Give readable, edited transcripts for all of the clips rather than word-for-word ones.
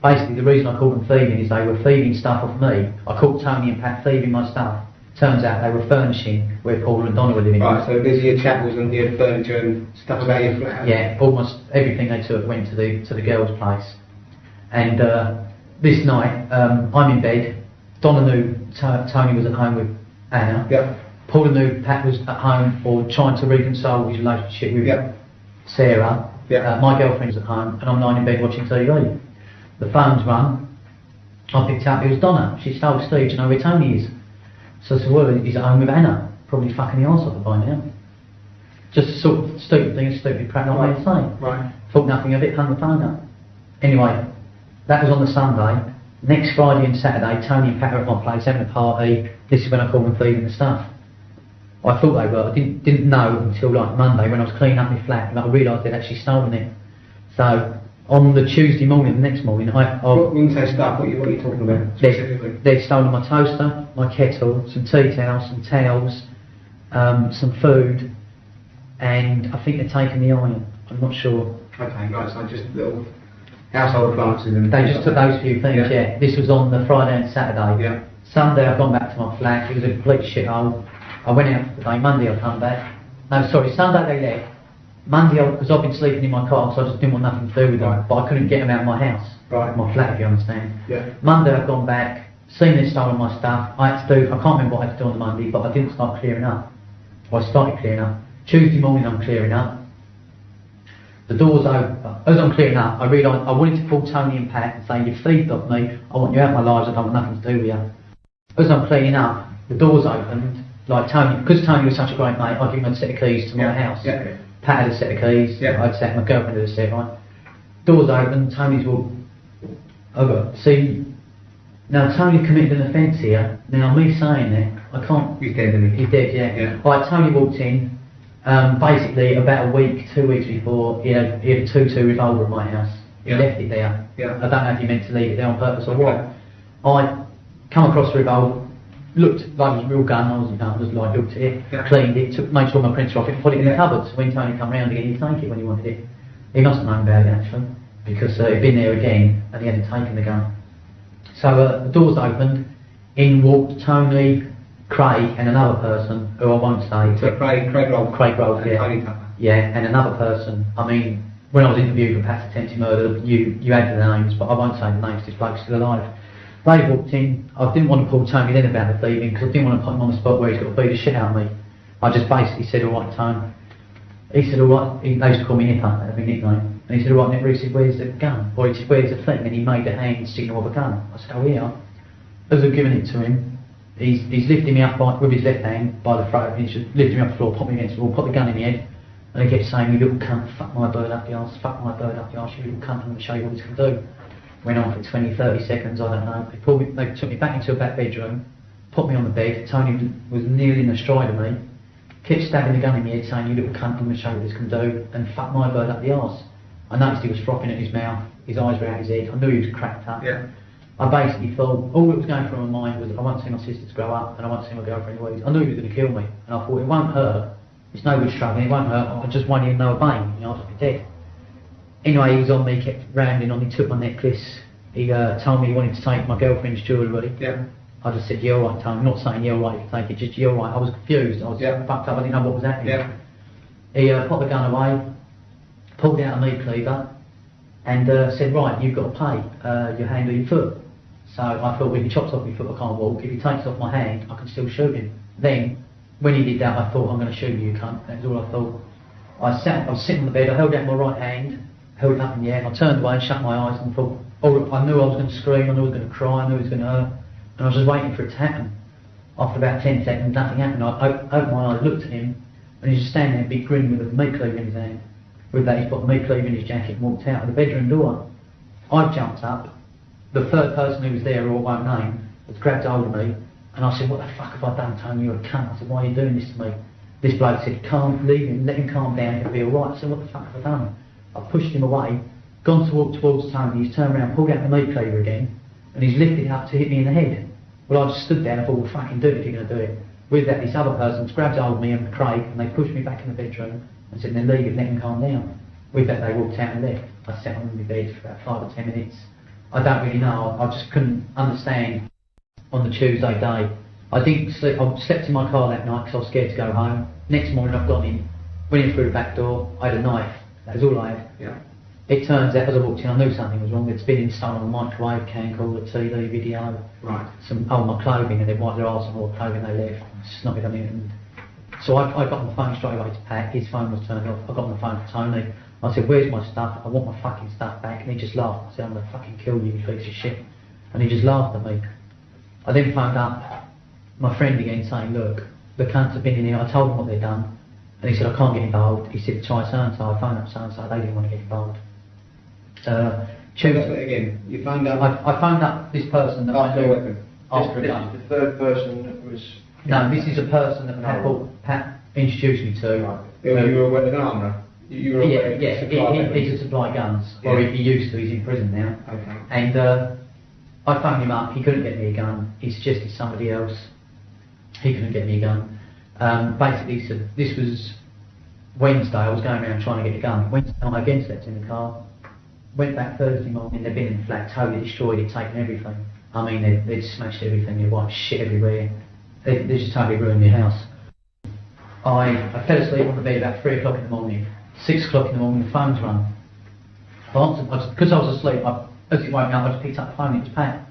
Basically, the reason I called them thieving is they were thieving stuff off me. I caught Tony and Pat thieving my stuff. Turns out they were furnishing where Paul and Donna were living. Right, so these are your chattels and your furniture and stuff about your flat? Yeah, almost everything they took went to the girls' place. And this night, I'm in bed. Donna knew Tony was at home with Anna. Yeah. Paul knew Pat was at home or trying to reconcile his relationship with Sarah. Yeah. My girlfriend was at home, and I'm lying in bed watching TV. The phone's rung. I picked up. It was Donna. She told Steve, "Do you know where Tony is?" So I said, "Well, he's at home with Anna. Probably fucking the arse off her by now." Just a sort of stupid thing, a stupid crap not to say. Right. Thought nothing of it. Hung the phone up. Anyway, that was on the Sunday. Next Friday and Saturday, Tony and Pat were at my place having a party. This is when I called them thieving the stuff. I thought they were. I didn't know until like Monday when I was cleaning up my flat and I realised they'd actually stolen it. So on the Tuesday morning, the next morning, when you say stuff, what are you talking about specifically? They'd stolen my toaster, my kettle, some tea towels, some towels, some food, and I think they'd taken the iron. I'm not sure. Okay, right. So just little household appliances and they just took those few things. Yeah. This was on the Friday and Saturday. Yeah. Sunday I've gone back to my flat. It was a complete shithole. I went out for the day. Monday I come back. No, sorry, Sunday they left. Monday, because I've been sleeping in my car, so I just didn't want nothing to do with them. But I couldn't get them out of my house, my flat, if you understand. Yeah. Monday I've gone back, seen they'd stolen my stuff. I had to do. I can't remember what I had to do on the Monday, but I didn't start clearing up. I started clearing up. Tuesday morning I'm clearing up. The door's open. As I'm clearing up, I realised I wanted to call Tony and Pat and say, "You've thieved off me. I want you out of my lives. I don't want nothing to do with you." As I'm cleaning up, the door's opened. Like Tony, because Tony was such a great mate, I gave him a set of keys to my house. Yeah. Pat had a set of keys. Yeah. I'd set my girlfriend had a set. Right. Door's open. Tony's walked over. See, now Tony committed an offence here. Now me saying that, I can't. He's dead, isn't he? He's dead. Yeah. Right. Tony walked in. Basically, about a week, 2 weeks before, he had a .22 revolver in my house. He left it there. Yeah. I don't know if he meant to leave it there on purpose or what. I come across the revolver, looked like it was a real gun. I was like, looked at it, cleaned it, made sure my prints were off it, put it in the cupboard. So when Tony come round again, he'd take it when he wanted it. He must have known about it actually, because he'd been there again and he hadn't taken the gun. So the doors opened. In walked Tony, Craig and another person who I won't say. So Craig Rolfe, yeah. Tony Tucker. Yeah, and another person. I mean, when I was interviewed for Pat's attempted murder, you had the names, but I won't say the names. This bloke's still alive. They walked in. I didn't want to pull Tony then about the thieving because I didn't want to put him on the spot where he's got to beat the shit out of me. I just basically said, "All right, Tony." He said, "All right." They used to call me Nipper, that'd be nickname. And he said, "All right, Nipper." He said, "Where's the gun?" Or he said, "Where's the thing?" And he made a hand signal of a gun. I said, "Oh yeah." As I've given it to him, he's lifting me up with his left hand by the throat. He's just lifting me up the floor, put me against the wall, put the gun in my head, and he kept saying, "You little cunt, fuck my bird up the arse, fuck my bird up the arse, you little cunt, I'm going to show you what this can do." Went on for 20, 30 seconds, I don't know. They took me back into a back bedroom, put me on the bed. Tony was kneeling astride of me, kept stabbing the gun in my head, saying, "You little cunt, I'm going to show you what this can do," and fuck my bird up the arse. I noticed he was frothing at his mouth, his eyes were out his head, I knew he was cracked up. Yeah. I basically thought, all that was going through my mind was, I won't see my sisters grow up and I won't see my girlfriend lose. I knew he was going to kill me, and I thought, it won't hurt, it's no good struggling, it won't hurt, I just won't even know a vein, you know, I'll just be dead. Anyway, he was on me, kept rounding on me, took my necklace, he told me he wanted to take my girlfriend's jewellery. Yeah. I just said, "Yeah, all right, Tony." I'm not saying, "Yeah, all right, you can take it," just, "Yeah, all right." I was confused, I was fucked up, I didn't know what was happening. Yeah. He put the gun away, pulled out a meat cleaver, and said, "Right, you've got to pay your hand or your foot." So I thought, if he chops off my foot, I can't walk. If he takes off my hand, I can still shoot him. Then, when he did that, I thought, "I'm going to shoot you, you cunt." That was all I thought. I was sitting on the bed, I held out my right hand, held it up in the air, I turned away and shut my eyes and thought, I knew I was going to scream, I knew I was going to cry, I knew it was going to hurt, and I was just waiting for it to happen. After about 10 seconds, nothing happened. I opened my eyes, looked at him, and he's just standing there, big grin with a meat cleaver in his hand. With that, he's put the meat cleaver in his jacket and walked out of the bedroom door. I jumped up. The third person who was there, who I won't name, has grabbed hold of me, and I said, "What the fuck have I done, Tony? You're a cunt." I said, "Why are you doing this to me?" This bloke said, "Calm, leave him, let him calm down, it'll be alright." I said, "What the fuck have I done?" I pushed him away, gone to walk towards Tony, he's turned around, pulled out the meat cleaver again, and he's lifted it up to hit me in the head. Well, I just stood there and I thought, "Well, fucking do it if you're going to do it." With that, this other person's grabbed hold of me and Craig, and they pushed me back in the bedroom and said, "Then leave it, let him calm down." With that, they walked out and left. I sat on my bed for about 5 or 10 minutes, I don't really know. I just couldn't understand on the Tuesday day. I didn't sleep. I slept in my car that night because I was scared to go home. Next morning I've gone in, went in through the back door. I had a knife. That was all I had. Yeah. It turns out as I walked in, I knew something was wrong. It's been installed on a microwave, can call it TV, video. Right. Some my clothing, and they wiped their arse on all the clothing they left. It's not good. So I got on the phone straight away to Pat. His phone was turned off. I got on the phone to Tony. I said, "Where's my stuff? I want my fucking stuff back." And he just laughed. I said, "I'm gonna fucking kill you, you piece of shit." And he just laughed at me. I then phoned up my friend again saying, "Look, the cunts have been in here." I told him what they'd done. And he said, "I can't get involved." He said, "Try so-and-so." I phoned up so-and-so. They didn't want to get involved. Check that again. You found out... I phoned up this person that I After a knew weapon. after a This gun. is the third person that was... No, this is a person that Pat introduced me to. Right. You were aware of an armourer? You were aware of Yeah, supply weapons? he could supply guns. Or Yeah. he used to, he's in prison now. Okay. And I phoned him up, he couldn't get me a gun. He suggested somebody else. He couldn't get me a gun. Basically, he said, this was Wednesday, I was going around trying to get a gun. Wednesday night, I again slept in the car. Went back Thursday morning, they'd been in the flat, totally destroyed it, taken everything. I mean, they'd smashed everything, they'd wiped shit everywhere. They just totally ruined my house. I fell asleep on the bed about 3 o'clock in the morning. 6 o'clock in the morning, the phone's rung. Because I was asleep, as he woke me up, I just picked up the phone, it was Pat.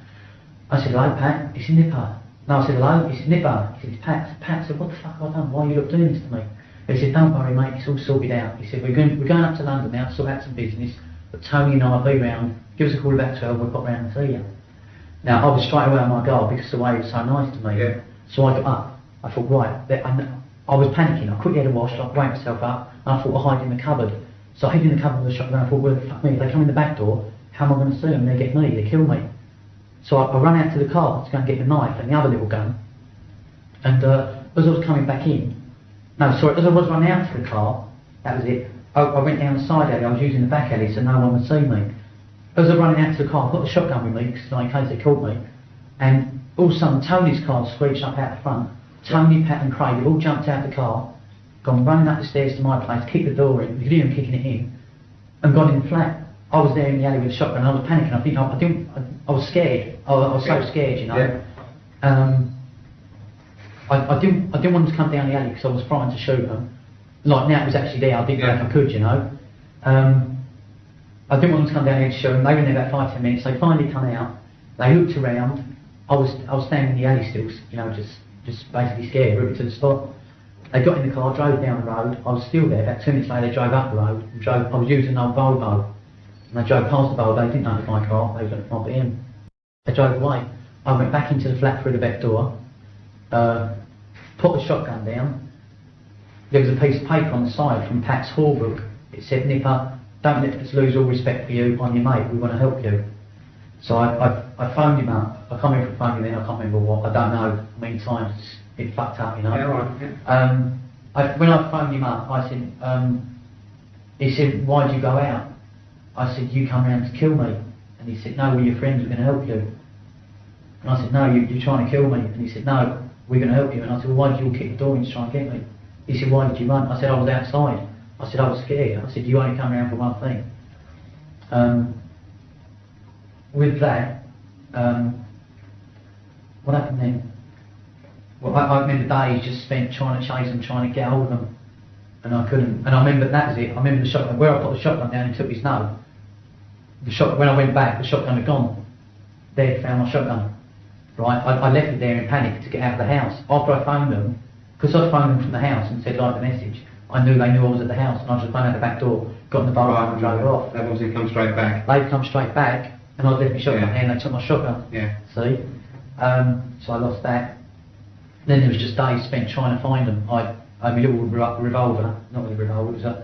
I said, "Hello, Pat." He said, "Nipper." No, I said, "Hello." He said, "Nipper." He said, "It's Pat." I said, "Pat." I said, "What the fuck have I done? Why are you lot doing this to me?" He said, "Don't worry, mate, it's all sorted out." He said, we're going up to London now to sort out some business, but Tony and I will be round. Give us a call about 12, we'll pop round and see you. Now, I was straight away on my guard because the way he was so nice to me. Yeah. So I got up. I thought, right, I was panicking. I quickly had a wash, I woke myself up, and I thought, I'll hide in the cupboard. So I hid in the cupboard of the shotgun. I thought, where the fuck me? If they come in the back door, how am I going to see them? They get me, they kill me. So I ran out to the car to go and get the knife and the other little gun. And as I was coming back in, as I was running out to the car, that was it. I went down the side alley. I was using the back alley so no one would see me. As I was running out to the car, I got the shotgun with me because in case they caught me. And all of a sudden, Tony's car screeched up out the front. Tony, Pat and Craig have all jumped out the car, gone running up the stairs to my place, kicked the door in, you could hear them kicking it in, and gone in the flat. I was there in the alley with a shotgun and I was panicking. I was scared. I was so scared, you know. Yeah. I didn't want them to come down the alley because I was frightened to shoot them. Like now it was actually there, I didn't know if I could, you know. I didn't want them to come down here to shoot them. They were in there about 5-10 minutes. They finally come out. They looked around. I was standing in the alley still, you know, just basically scared, rooted to the spot. They got in the car, drove down the road. I was still there. About 2 minutes later, they drove up the road. And I was using an old Volvo. And they drove past the Volvo. They didn't know it was my car. They was looking for him. They drove away. I went back into the flat through the back door. Put the shotgun down. There was a piece of paper on the side from Pat's Hallbrook. It said, "Nipper, don't let us lose all respect for you. I'm your mate. We want to help you." So I phoned him up. I can't remember if I phoned him then. I can't remember what. I don't know. I mean, times it fucked up, you know. Yeah, right. Yeah. When I phoned him up, I said, he said, "Why'd you go out?" I said, "You come round to kill me." And he said, "No, we're your friends. We're going to help you." And I said, "No, you're trying to kill me." And he said, "No, we're going to help you." And I said, "Well, why did you all kick the door in to try and get me?" He said, "Why did you run?" I said, "I was outside." I said, "I was scared." I said, "You only come around for one thing." With that, what happened then? Well, I remember days just spent trying to chase them, trying to get hold of them, and I couldn't. And I remember that was it. I remember the shotgun, where I put the shotgun down and took his note. When I went back, the shotgun had gone. They'd found my shotgun. Right, I left it there in panic to get out of the house. After I phoned them, because I phoned them from the house and said like the message, I knew they knew I was at the house, and I just phoned out the back door, got in the bar and drove off. They've obviously come straight back. They've come straight back, and I left my shotgun Yeah. there, and they took my shotgun. Yeah. See? So I lost that. Then there was just days spent trying to find them. I had my little revolver, not really a revolver, it was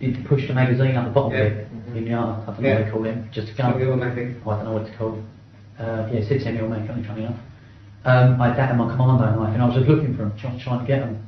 it pushed a magazine up the bottom of it. In the arm, I don't know what they call them, just a gun. Automatic. I don't know what it's called. Yeah, it said semi-automatic, funny enough. I had that and my commando knife, and I was just looking for them, trying to get them.